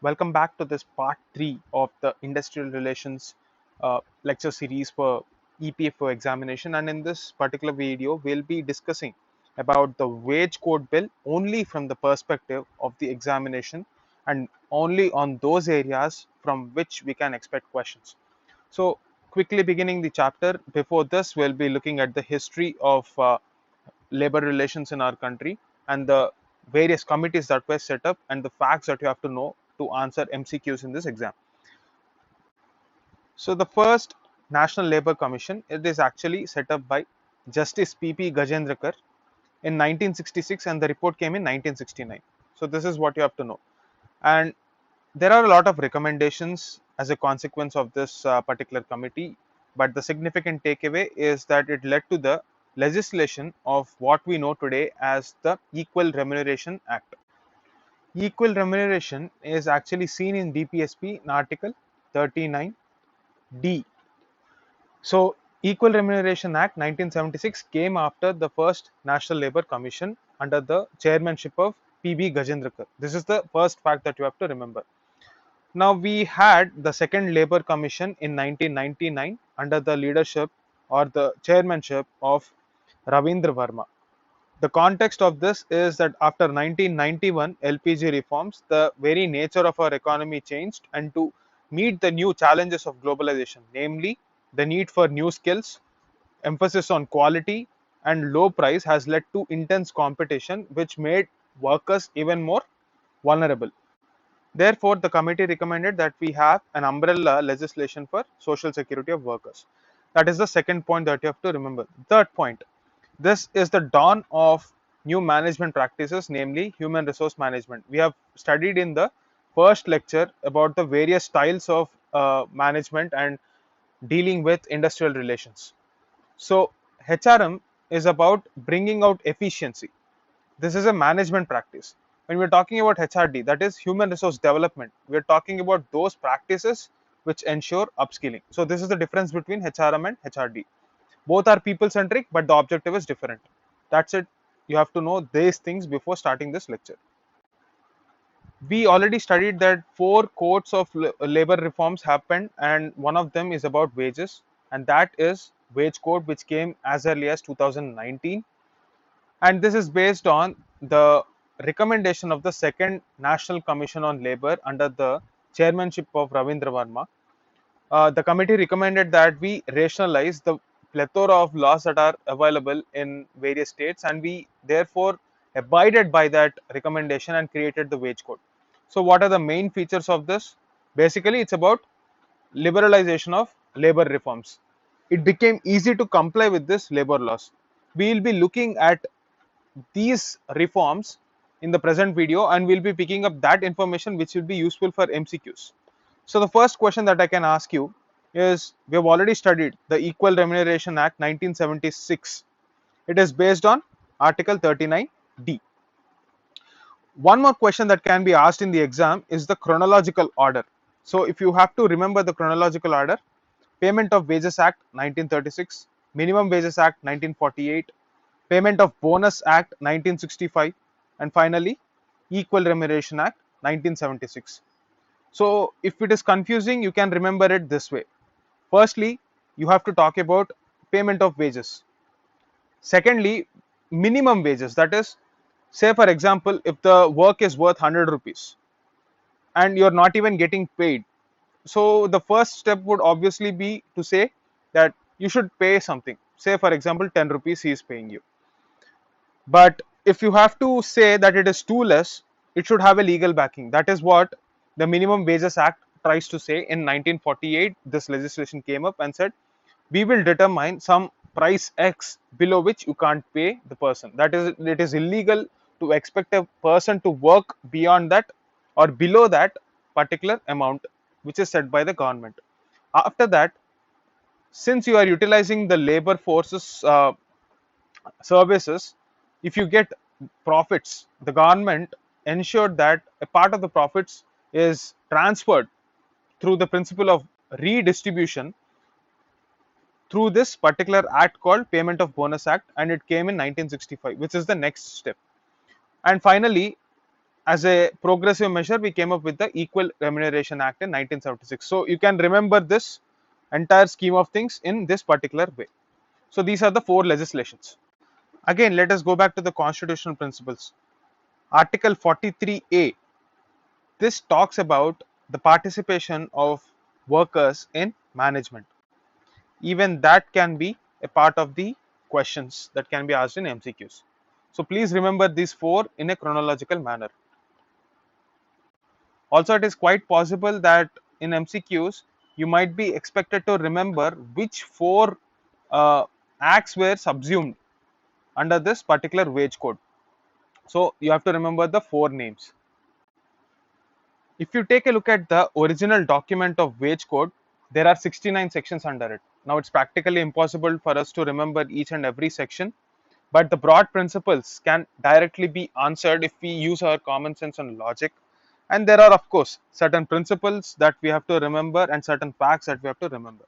Welcome back to this part 3 of the Industrial Relations lecture series for EPFO examination. And in this particular video, we'll be discussing about the wage code bill only from the perspective of the examination and only on those areas from which we can expect questions. So, quickly beginning the chapter, before this, we'll be looking at the history of labor relations in our country and the various committees that were set up and the facts that you have to know to answer MCQs in this exam. So the first National Labour Commission, it is actually set up by Justice P.P. Gajendrakar in 1966 and the report came in 1969. So this is what you have to know. And there are a lot of recommendations as a consequence of this particular committee, but the significant takeaway is that it led to the legislation of what we know today as the Equal Remuneration Act. Equal remuneration is actually seen in DPSP in Article 39D. So, Equal Remuneration Act 1976 came after the first National Labour Commission under the chairmanship of P.B. Gajendrakar. This is the first fact that you have to remember. Now, we had the second Labour Commission in 1999 under the leadership or the chairmanship of Ravindra Verma. The context of this is that after 1991 LPG reforms, the very nature of our economy changed, and to meet the new challenges of globalization, namely the need for new skills, emphasis on quality, and low price, has led to intense competition, which made workers even more vulnerable. Therefore, the committee recommended that we have an umbrella legislation for social security of workers. That is the second point that you have to remember. Third point, this is the dawn of new management practices, namely human resource management. We have studied in the first lecture about the various styles of management and dealing with industrial relations. So, HRM is about bringing out efficiency. This is a management practice. When we're talking about HRD, that is human resource development, we're talking about those practices which ensure upskilling. So, this is the difference between HRM and HRD. Both are people centric, but the objective is different. That's it. You have to know these things before starting this lecture. We already studied that four codes of labor reforms happened, and one of them is about wages, and that is wage code, which came as early as 2019. And this is based on the recommendation of the second National Commission on Labor under the chairmanship of Ravindra Verma. The committee recommended that we rationalize the plethora of laws that are available in various states, and we therefore abided by that recommendation and created the wage code. So, what are the main features of this? Basically, it's about liberalization of labor reforms. It became easy to comply with this labor laws. We will be looking at these reforms in the present video, and we'll be picking up that information which will be useful for MCQs. So the first question that I can ask you is, we have already studied the Equal Remuneration Act 1976. It is based on Article 39D. One more question that can be asked in the exam is the chronological order. So if you have to remember the chronological order, Payment of Wages Act 1936, Minimum Wages Act 1948, Payment of Bonus Act 1965, and finally Equal Remuneration Act 1976. So if it is confusing, you can remember it this way. Firstly, you have to talk about payment of wages. Secondly, minimum wages, that is, say for example, if the work is worth 100 rupees and you're not even getting paid, so the first step would obviously be to say that you should pay something. Say for example 10 rupees he is paying you. But if you have to say that it is too less, it should have a legal backing. That is what the Minimum Wages Act tries to say. In 1948, this legislation came up and said, we will determine some price X below which you can't pay the person. That is, it is illegal to expect a person to work beyond that or below that particular amount which is set by the government. After that, since you are utilizing the labor forces services, if you get profits, the government ensured that a part of the profits is transferred through the principle of redistribution through this particular act called Payment of Bonus Act, and it came in 1965, which is the next step. And finally, as a progressive measure, we came up with the Equal Remuneration Act in 1976. So you can remember this entire scheme of things in this particular way. So these are the four legislations. Again, let us go back to the constitutional principles. Article 43A, this talks about the participation of workers in management. Even that can be a part of the questions that can be asked in MCQs. So please remember these four in a chronological manner. Also, it is quite possible that in MCQs you might be expected to remember which four uh, acts were subsumed under this particular wage code. So you have to remember the four names. If you take a look at the original document of wage code, there are 69 sections under it. Now it's practically impossible for us to remember each and every section, but the broad principles can directly be answered if we use our common sense and logic. And there are, of course, certain principles that we have to remember and certain facts that we have to remember.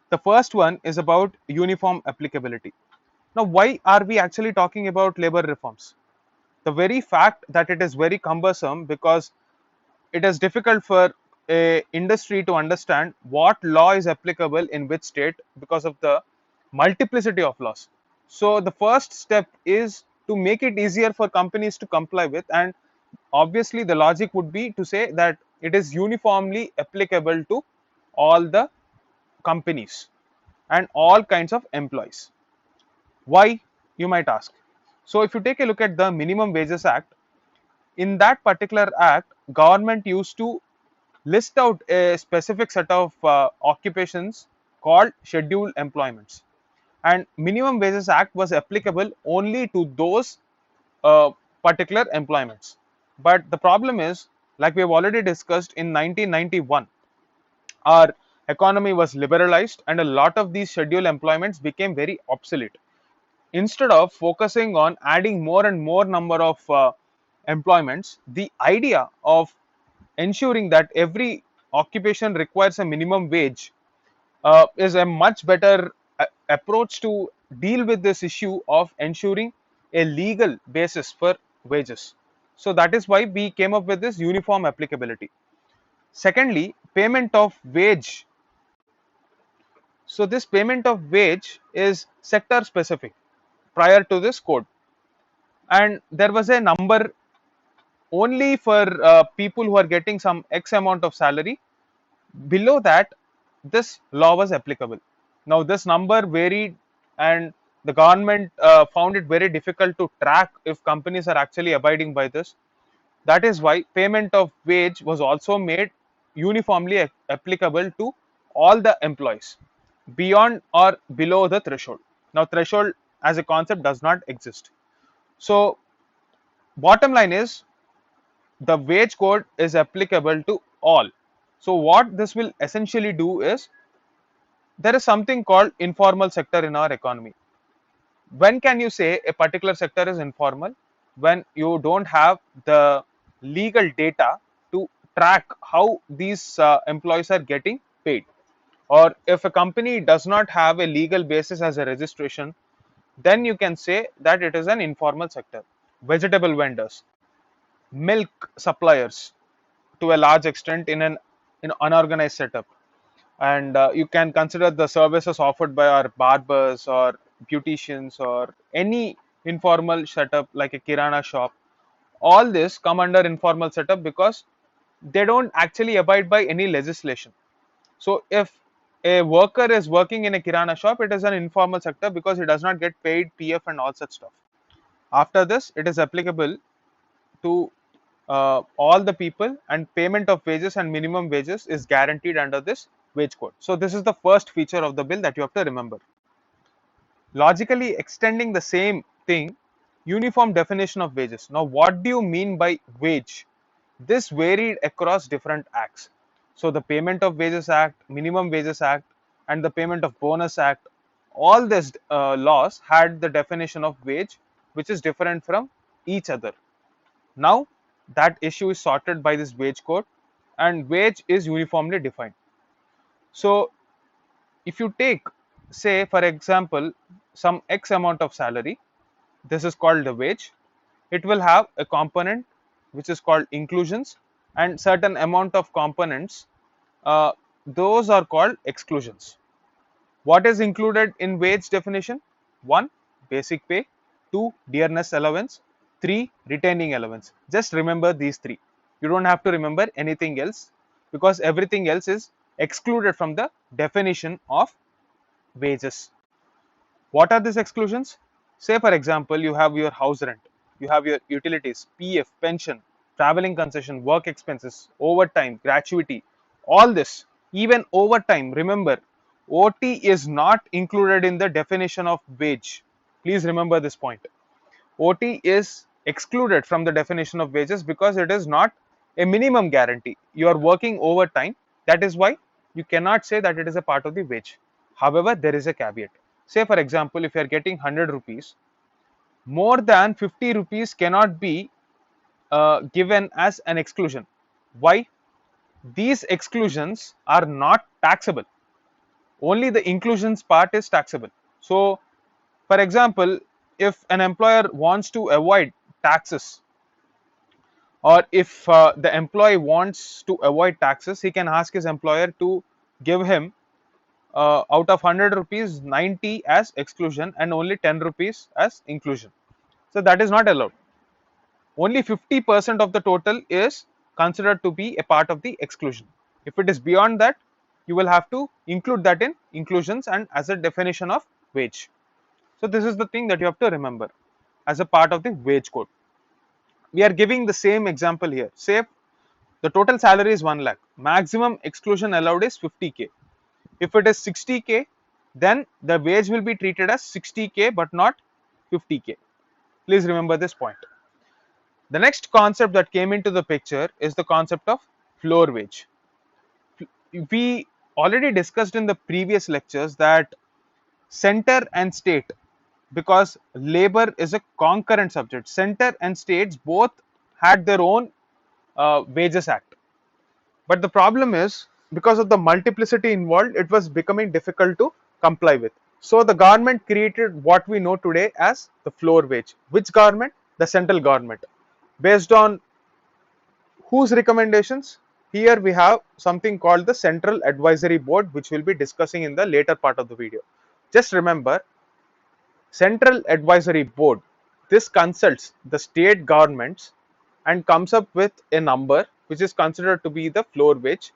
The first one is about uniform applicability. Now, why are we actually talking about labor reforms? The very fact that it is very cumbersome, because it is difficult for a industry to understand what law is applicable in which state because of the multiplicity of laws. So the first step is to make it easier for companies to comply with, and obviously the logic would be to say that it is uniformly applicable to all the companies and all kinds of employees. Why, you might ask? So if you take a look at the Minimum Wages Act, in that particular act, government used to list out a specific set of occupations called scheduled employments, and Minimum Wages Act was applicable only to those uh, particular employments. But the problem is, like we have already discussed, in 1991 our economy was liberalized and a lot of these scheduled employments became very obsolete. Instead of focusing on adding more and more number of employments, the idea of ensuring that every occupation requires a minimum wage is a much better approach to deal with this issue of ensuring a legal basis for wages. So that is why we came up with this uniform applicability. Secondly, payment of wage. So this payment of wage is sector specific prior to this code, and there was a number only for people who are getting some X amount of salary. Below that, this law was applicable. Now this number varied, and the government found it very difficult to track if companies are actually abiding by this. That is why payment of wage was also made uniformly applicable to all the employees beyond or below the threshold. Now threshold as a concept does not exist. So bottom line is, the wage code is applicable to all. So what this will essentially do is, there is something called informal sector in our economy. When can you say a particular sector is informal? When you don't have the legal data to track how these employees are getting paid, or if a company does not have a legal basis as a registration, then you can say that it is an informal sector. Vegetable vendors, milk suppliers, to a large extent in an unorganized setup, and you can consider the services offered by our barbers or beauticians or any informal setup like a kirana shop. All this come under informal setup because they don't actually abide by any legislation. So if a worker is working in a kirana shop, it is an informal sector because he does not get paid PF and all such stuff. After this, it is applicable to all the people, and payment of wages and minimum wages is guaranteed under this wage code. So this is the first feature of the bill that you have to remember. Logically extending the same thing, uniform definition of wages. Now what do you mean by wage? This varied across different acts. So the Payment of Wages Act, Minimum Wages Act, and the Payment of Bonus Act, all these laws had the definition of wage which is different from each other. Now that issue is sorted by this wage code, and wage is uniformly defined. So if you take, say for example, some X amount of salary, this is called the wage. It will have a component which is called inclusions, and certain amount of components, those are called exclusions. What is included in wage definition? 1. Basic pay. 2. Dearness allowance. 3. Retaining allowance. Just remember these three. You don't have to remember anything else, because everything else is excluded from the definition of wages. What are these exclusions? Say for example, you have your house rent, you have your utilities, PF, pension, traveling concession, work expenses, overtime, gratuity, all this, even overtime. Remember, OT is not included in the definition of wage. Please remember this point. OT is excluded from the definition of wages because it is not a minimum guarantee. You are working overtime. That is why you cannot say that it is a part of the wage. However, there is a caveat. Say, for example, if you are getting 100 rupees, more than 50 rupees cannot be given as an exclusion. Why? These exclusions are not taxable. Only the inclusions part is taxable. So, for example, if an employer wants to avoid taxes, or if the employee wants to avoid taxes, he can ask his employer to give him out of 100 rupees 90 as exclusion and only 10 rupees as inclusion. So that is not allowed. Only 50% of the total is considered to be a part of the exclusion. If it is beyond that, you will have to include that in inclusions and as a definition of wage. So this is the thing that you have to remember as a part of the wage code. We are giving the same example here. Say the total salary is 1 lakh, maximum exclusion allowed is 50k. If it is 60k, then the wage will be treated as 60k but not 50k. Please remember this point. The next concept that came into the picture is the concept of floor wage. We already discussed in the previous lectures that center and state, because labor is a concurrent subject, center and states both had their own wages act. But the problem is, because of the multiplicity involved, it was becoming difficult to comply with. So the government created what we know today as the floor wage. Which government? The central government. Based on whose recommendations? Here we have something called the Central Advisory Board, which we'll be discussing in the later part of the video. Just remember, Central Advisory Board, this consults the state governments and comes up with a number which is considered to be the floor wage.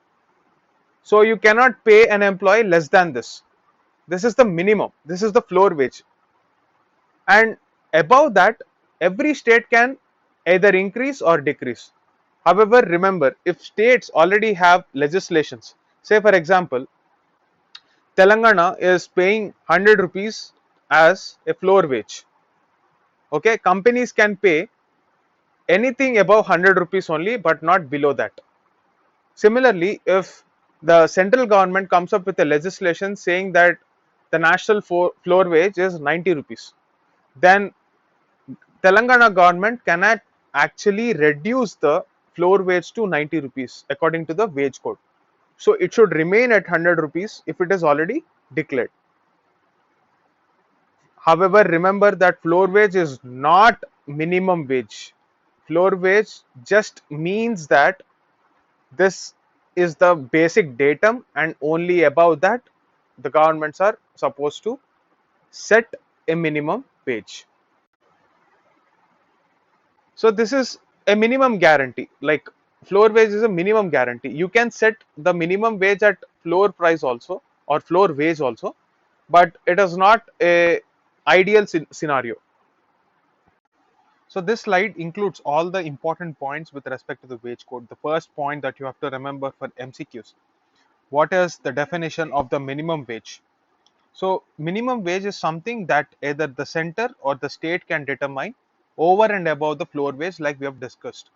So you cannot pay an employee less than this. This is the minimum. This is the floor wage. And above that, every state can either increase or decrease. However, remember, if states already have legislations, say for example, Telangana is paying 100 rupees as a floor wage. Okay, companies can pay anything above 100 rupees only, but not below that. Similarly, if the central government comes up with a legislation saying that the national floor wage is 90 rupees, then Telangana government cannot actually reduce the floor wage to 90 rupees according to the wage code. So it should remain at 100 rupees if it is already declared. However, remember that floor wage is not minimum wage. Floor wage just means that this is the basic datum, and only above that the governments are supposed to set a minimum wage. So this is a minimum guarantee. Like floor wage is a minimum guarantee. You can set the minimum wage at floor price also, or floor wage also, but it is not a ideal scenario. So this slide includes all the important points with respect to the wage code. The first point that you have to remember for MCQs: what is the definition of the minimum wage? So minimum wage is something that either the center or the state can determine over and above the floor wage, like we have discussed.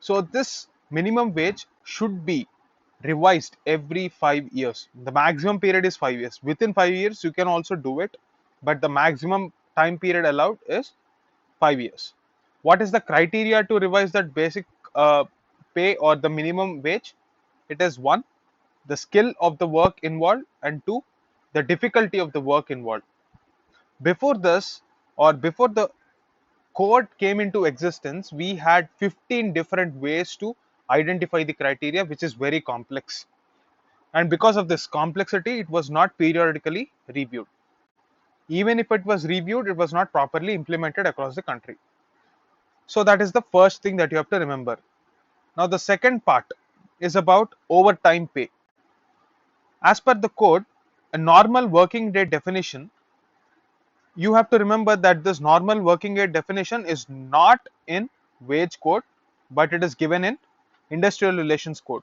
So this minimum wage should be revised every 5 years. The maximum period is 5 years. Within 5 years you can also do it, but the maximum time period allowed is 5 years. What is the criteria to revise that basic pay or the minimum wage? It is 1, the skill of the work involved, and 2, the difficulty of the work involved. Before this, or before the code came into existence, we had 15 different ways to identify the criteria, which is very complex. And because of this complexity, it was not periodically reviewed. Even if it was reviewed, it was not properly implemented across the country. So that is the first thing that you have to remember. Now, the second part is about overtime pay. As per the code, a normal working day definition, you have to remember that this normal working day definition is not in wage code, but it is given in industrial relations code.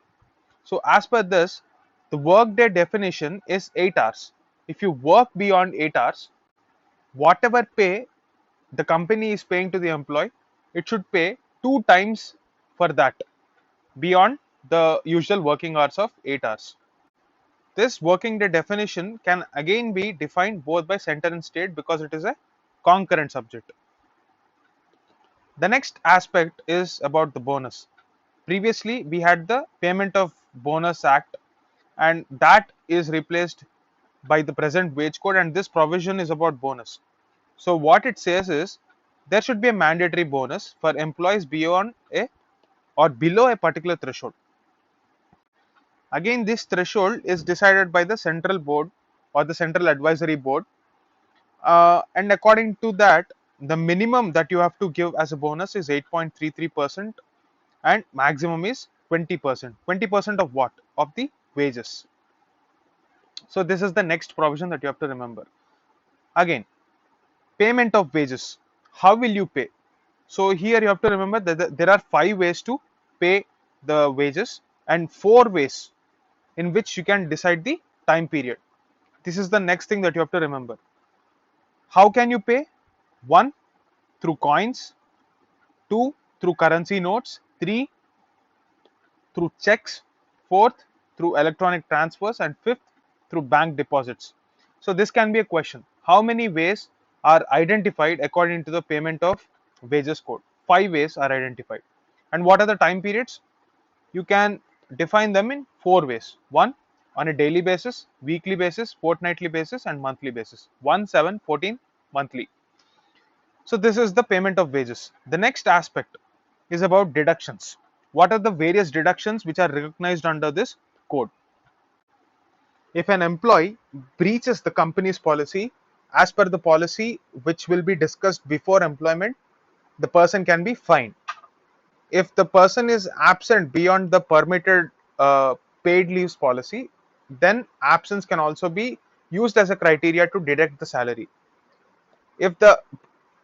So as per this, the workday definition is 8 hours. If you work beyond 8 hours, whatever pay the company is paying to the employee, it should pay 2 times for that beyond the usual working hours of 8 hours. This working day definition can again be defined both by center and state because it is a concurrent subject. The next aspect is about the bonus. Previously, we had the Payment of Bonus Act, and that is replaced by the present wage code, and this provision is about bonus. So what it says is there should be a mandatory bonus for employees beyond a or below a particular threshold. Again, this threshold is decided by the central board or the central advisory board, and according to that, the minimum that you have to give as a bonus is 8.33% and maximum is 20%. 20% of what? Of the wages. So this is the next provision that you have to remember. Again, payment of wages. How will you pay? So here you have to remember that there are 5 ways to pay the wages and 4 ways in which you can decide the time period. This is the next thing that you have to remember. How can you pay? 1, through coins. 2, through currency notes. 3, through checks. 4th, through electronic transfers. And 5th, through bank deposits. So this can be a question. How many ways are identified according to the payment of wages code? 5 ways are identified. And what are the time periods? You can define them in 4 ways. 1, on a daily basis, weekly basis, fortnightly basis, and monthly basis. 1, 7, 14 monthly. So this is the payment of wages. The next aspect is about deductions. What are the various deductions which are recognized under this code? If an employee breaches the company's policy, as per the policy which will be discussed before employment, the person can be fined. If the person is absent beyond the permitted paid leaves policy, then absence can also be used as a criteria to deduct the salary. If the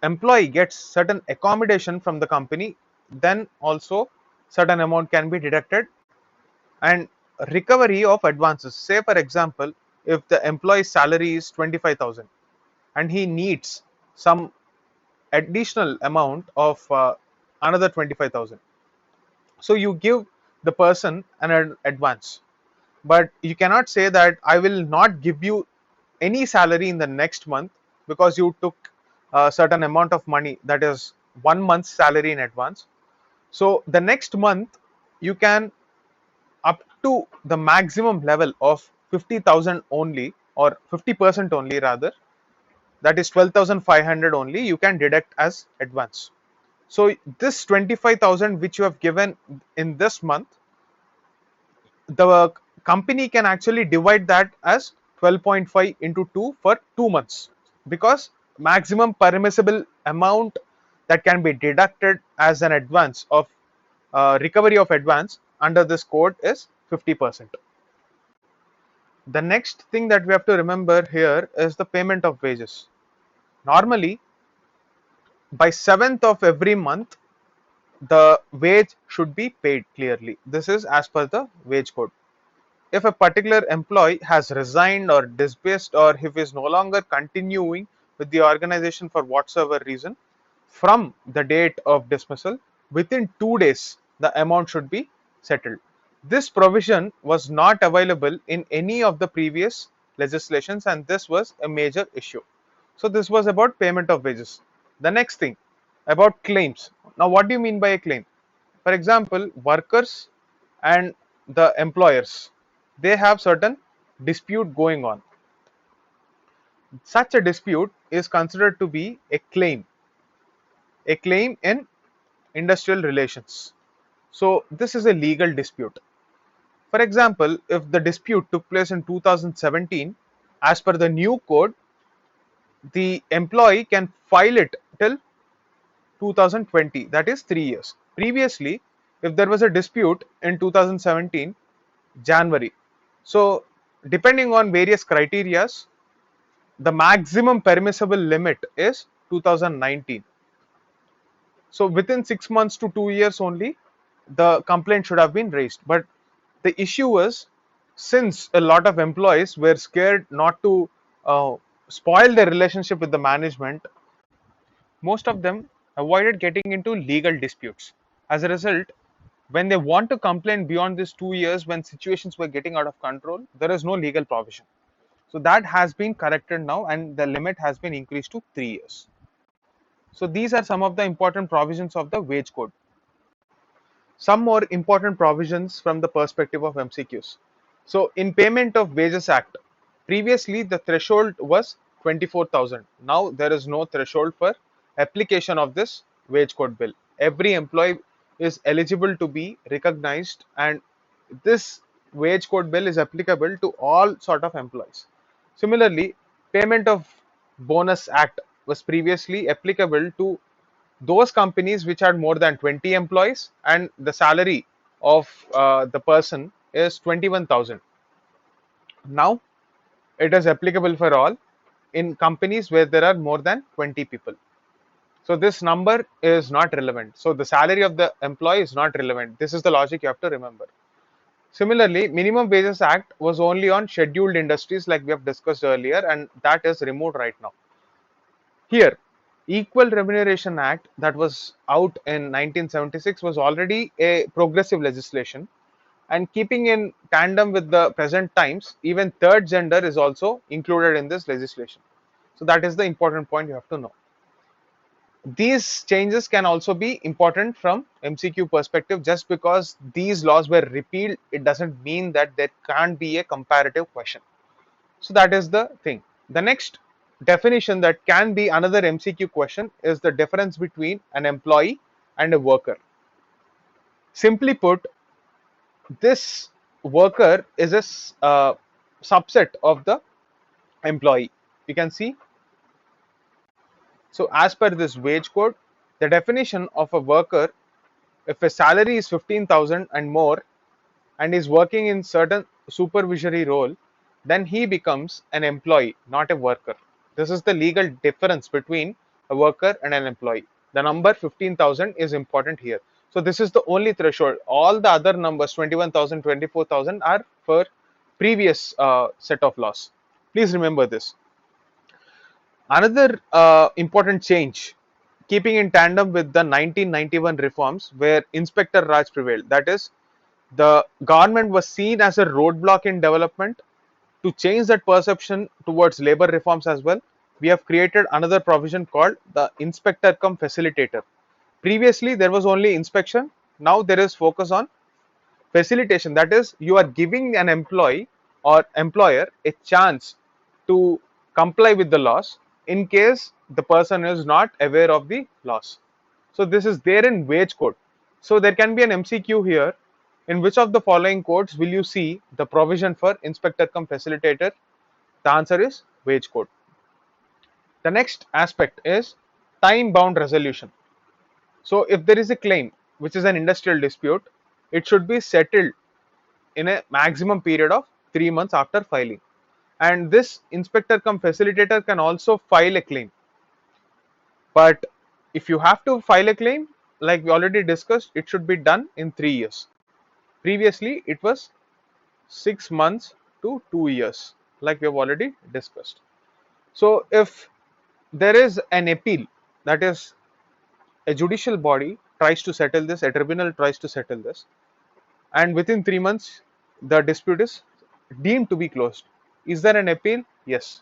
employee gets certain accommodation from the company, then also certain amount can be deducted. And recovery of advances, say for example, if the employee's salary is 25,000 and he needs some additional amount of another 25,000, so you give the person an advance, but you cannot say that I will not give you any salary in the next month because you took a certain amount of money, that is 1 month's salary in advance. So the next month you can, up to the maximum level of 50,000 only, or 50% only rather, that is 12,500 only, you can deduct as advance. So this 25,000 which you have given in this month, the company can actually divide that as 12.5 into 2 for 2 months, because maximum permissible amount that can be deducted as an advance of recovery of advance under this code is 50%. The next thing that we have to remember here is the payment of wages. Normally, by 7th of every month, the wage should be paid clearly. This is as per the wage code. If a particular employee has resigned or dismissed, or if is no longer continuing with the organization for whatsoever reason, from the date of dismissal, within 2 days, the amount should be settled. This provision was not available in any of the previous legislations, and this was a major issue. So this was about payment of wages. The next thing, about claims. Now what do you mean by a claim? For example, workers and the employers, they have certain dispute going on. Such a dispute is considered to be a claim. a claim in industrial relations. So this is a legal dispute. For example, if the dispute took place in 2017, as per the new code, the employee can file it till 2020, that is 3 years. Previously, if there was a dispute in 2017 January, so depending on various criterias, the maximum permissible limit is 2019. So within 6 months to 2 years only, the complaint should have been raised. But the issue was, since a lot of employees were scared not to spoil their relationship with the management, most of them avoided getting into legal disputes. As a result, when they want to complain beyond these 2 years, when situations were getting out of control, there is no legal provision. So that has been corrected now, and the limit has been increased to 3 years. So these are some of the important provisions of the wage code. Some more important provisions from the perspective of MCQs. So in Payment of Wages Act, previously the threshold was 24,000. Now there is no threshold for application of this wage code bill. Every employee is eligible to be recognized, and this wage code bill is applicable to all sort of employees. Similarly, Payment of Bonus Act was previously applicable to those companies which had more than 20 employees and the salary of the person is 21,000. Now it is applicable for all in companies where there are more than 20 people. So this number is not relevant. So the salary of the employee is not relevant. This is the logic you have to remember. Similarly, Minimum Wages Act was only on scheduled industries like we have discussed earlier, and that is removed right now. Here, Equal Remuneration Act that was out in 1976 was already a progressive legislation, and keeping in tandem with the present times, even third gender is also included in this legislation. So that is the important point you have to know. These changes can also be important from MCQ perspective. Just because these laws were repealed, it doesn't mean that there can't be a comparative question. So that is the thing. The next definition that can be another MCQ question is the difference between an employee and a worker. Simply put, this worker is a subset of the employee. You can see. So as per this wage code, the definition of a worker, if a salary is 15,000 and more and is working in certain supervisory role, then he becomes an employee, not a worker. This is the legal difference between a worker and an employee. The number 15,000 is important here. So this is the only threshold. All the other numbers 21,000, 24,000 are for previous set of laws. Please remember this. Another important change, keeping in tandem with the 1991 reforms where Inspector Raj prevailed, that is, the government was seen as a roadblock in development. To change that perception towards labor reforms as well, we have created another provision called the inspector cum facilitator. Previously there was only inspection, now there is focus on facilitation. That is, you are giving an employee or employer a chance to comply with the laws in case the person is not aware of the laws. So this is there in wage code. So there can be an MCQ here. In which of the following codes will you see the provision for inspector cum facilitator? The answer is wage code. The next aspect is time bound resolution. So if there is a claim which is an industrial dispute, it should be settled in a maximum period of 3 months after filing. And this inspector cum facilitator can also file a claim. But if you have to file a claim, like we already discussed, it should be done in 3 years. Previously, it was 6 months to 2 years, like we have already discussed. So if there is an appeal, that is, a judicial body tries to settle this, a tribunal tries to settle this, and within 3 months the dispute is deemed to be closed. Is there an appeal? Yes.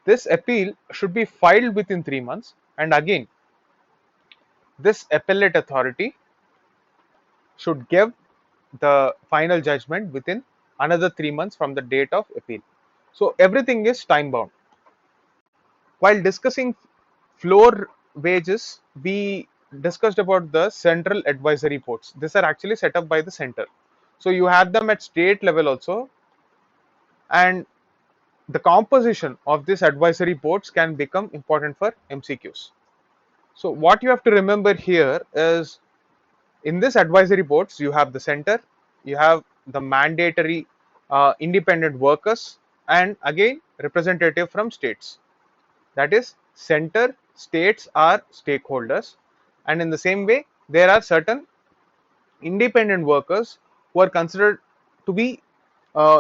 This appeal should be filed within 3 months, and again this appellate authority should give the final judgment within another 3 months from the date of appeal. So everything is time bound. While discussing floor wages, we discussed about the central advisory boards. These are actually set up by the center. So you have them at state level also, and the composition of these advisory boards can become important for MCQs. So what you have to remember here is, in this advisory boards you have the center, you have the mandatory independent workers, and again representative from states. That is, center, states are stakeholders, and in the same way there are certain independent workers who are considered to be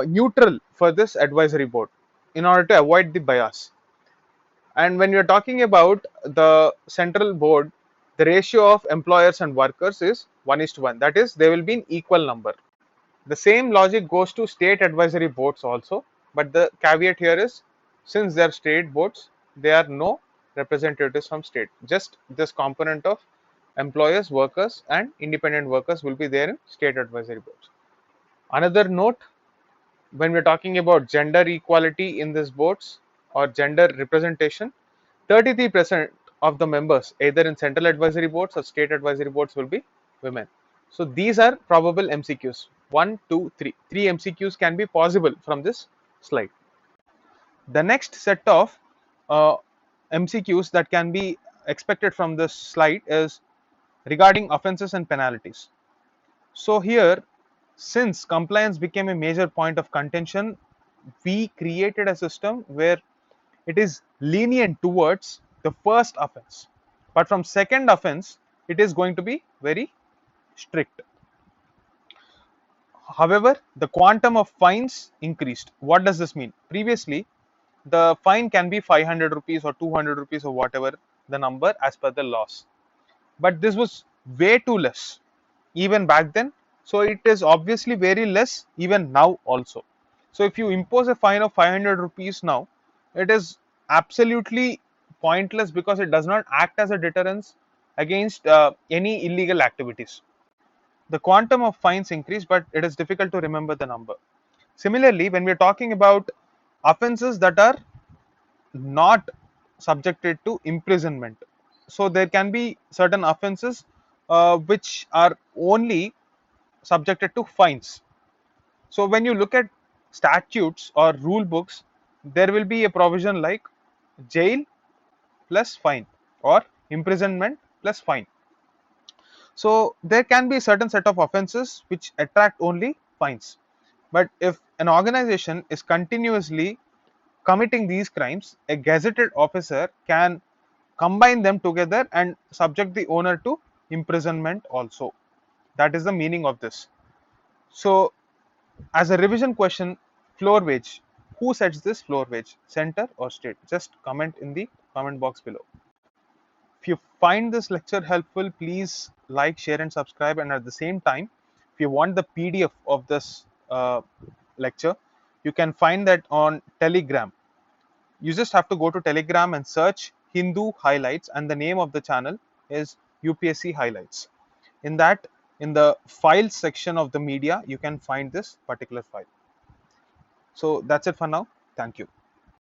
neutral for this advisory board in order to avoid the bias. And when you're talking about the central board, the ratio of employers and workers is 1:1. That is, they will be in equal number. The same logic goes to state advisory boards also, but the caveat here is, since they are state boards, there are no representatives from state. Just this component of employers, workers, and independent workers will be there in state advisory boards. Another note, when we're talking about gender equality in these boards or gender representation, 33% of the members, either in central advisory boards or state advisory boards, will be women. So these are probable MCQs. 1, 2, 3. 3 MCQs can be possible from this slide. The next set of MCQs that can be expected from this slide is regarding offences and penalties. So here, since compliance became a major point of contention, we created a system where it is lenient towards the first offense, but from second offense it is going to be very strict. However, the quantum of fines increased. What does this mean? Previously, the fine can be 500 rupees or 200 rupees or whatever the number as per the laws, but this was way too less even back then. So it is obviously very less even now also. So if you impose a fine of 500 rupees now, it is absolutely pointless because it does not act as a deterrence against any illegal activities. The quantum of fines increase, but it is difficult to remember the number. Similarly, when we are talking about offences that are not subjected to imprisonment, so there can be certain offences which are only subjected to fines. So when you look at statutes or rule books, there will be a provision like jail plus fine or imprisonment plus fine. So there can be a certain set of offences which attract only fines. But if an organization is continuously committing these crimes, a gazetted officer can combine them together and subject the owner to imprisonment also. That is the meaning of this. So as a revision question, floor wage. Who sets this floor wage? Center or state? Just comment in the comment box below. If you find this lecture helpful, please like, share, and subscribe. And at the same time, if you want the PDF of this lecture, you can find that on Telegram. You just have to go to Telegram and search Hindu Highlights, and the name of the channel is UPSC Highlights. In that, in the files section of the media, you can find this particular file. So that's it for now. Thank you.